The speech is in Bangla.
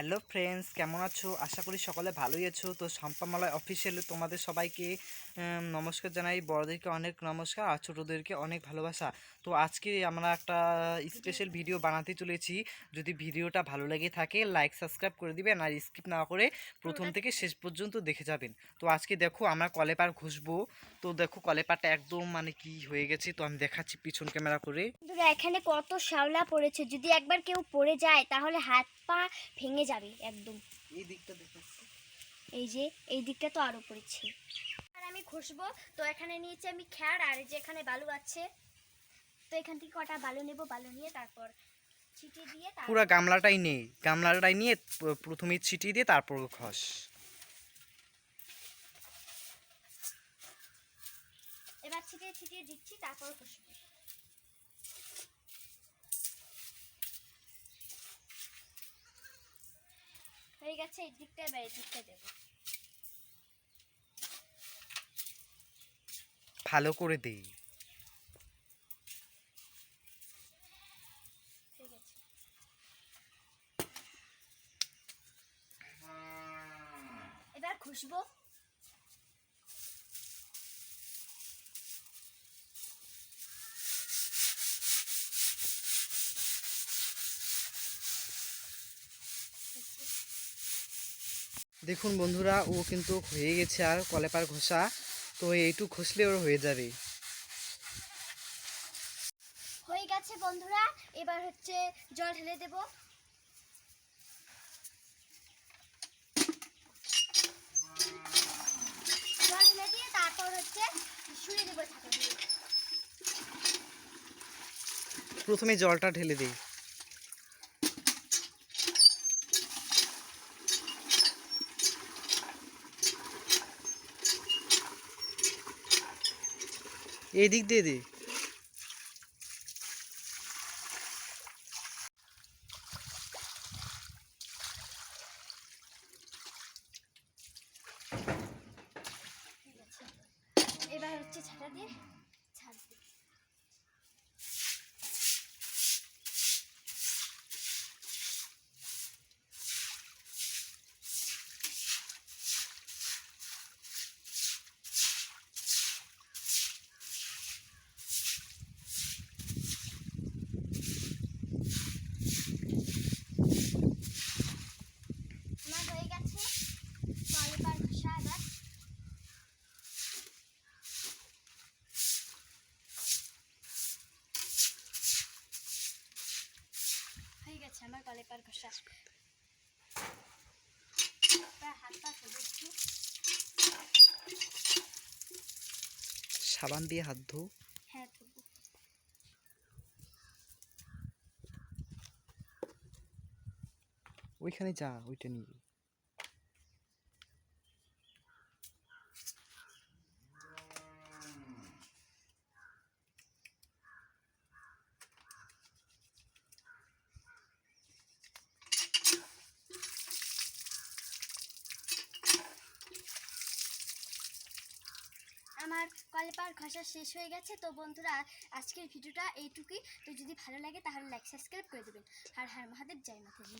হ্যালো ফ্রেন্ডস, কেমন আছো? আশা করি সকলে ভালোই আছো। তো সম্পামালয় অফিসিয়ালি তোমাদের সবাইকে নমস্কার জানাই। বড়দেরকে অনেক নমস্কার আর ছোটোদেরকে অনেক ভালোবাসা। তো আজকে আমরা একটা স্পেশাল ভিডিও বানাতে চলেছি। যদি ভিডিওটা ভালো লেগে থাকে লাইক সাবস্ক্রাইব করে দিবেন আর স্কিপ না করে প্রথম থেকে শেষ পর্যন্ত দেখে যাবেন। তো আজকে দেখো আমরা কলেপার ঘষবো। তো দেখো কলেপারটা একদম মানে কি হয়ে গেছে, তো আমি দেখাচ্ছি পিছন ক্যামেরা করে। এখানে কত শ্যাওলা পড়েছে, যদি একবার কেউ পড়ে যায় তাহলে হাত পা ভেঙে যাবে একদম। এই দিকটা দেখাচ্ছি, এই যে এই দিকটা তো আরো পড়েছে। আর আমি ঘষবো, তো এখানে নিয়েছি আমি খ্যার আর যে এখানে বালু আছে, তো এখান থেকে কটা বালু নেব, বালু নিয়ে তারপর ছিটিয়ে দিয়ে পুরো গামলাটাই নিয়ে প্রথমে ছিটিয়ে দিয়ে তারপর ঘষ। এবার ছিটিয়ে ছিটিয়ে দিচ্ছি, তারপর ঘষবো। হয়ে গেছে এই দিকটা, এবার এই দিকটা দেবো। ভালো করে দেই। ঠিক আছে, এবার ঘষবো। দেখুন বন্ধুরা, ও কিন্তু হয়ে গেছে আর কলেপার ঘষা। তো এইটুক ঘষলে ওর হয়ে যাবে। হয়ে গেছে বন্ধুরা, এবার হচ্ছে জল ঢেলে দেব। জল ঢেলে দিয়ে তারপর হচ্ছে শুয়ে দেবো ছাঁকা দিয়ে। প্রথমে জলটা ঢেলে দিই। এই দিক দিয়ে দিই। এবার হচ্ছে ছাঁটা দিয়ে ছাড় দিই। আমার হয়ে গেছে কলেপার ঘষা। এবার হয়ে গেছে আমার কলেপার ঘষা। হাত পা ধুবো একটু। সাবান দিয়ে হাত ধো। হ্যাঁ ধুবো। ওইখানে যা, ওইটা নিয়ে। আমার কলেপার ঘষা শেষ হয়ে গেছে। তো বন্ধুরা, আজকের ভিডিওটা এইটুকুই। তো যদি ভালো লাগে তাহলে লাইক সাবস্ক্রাইব করে দেবেন। হর হর মহাদেব, জয় মাতাজি।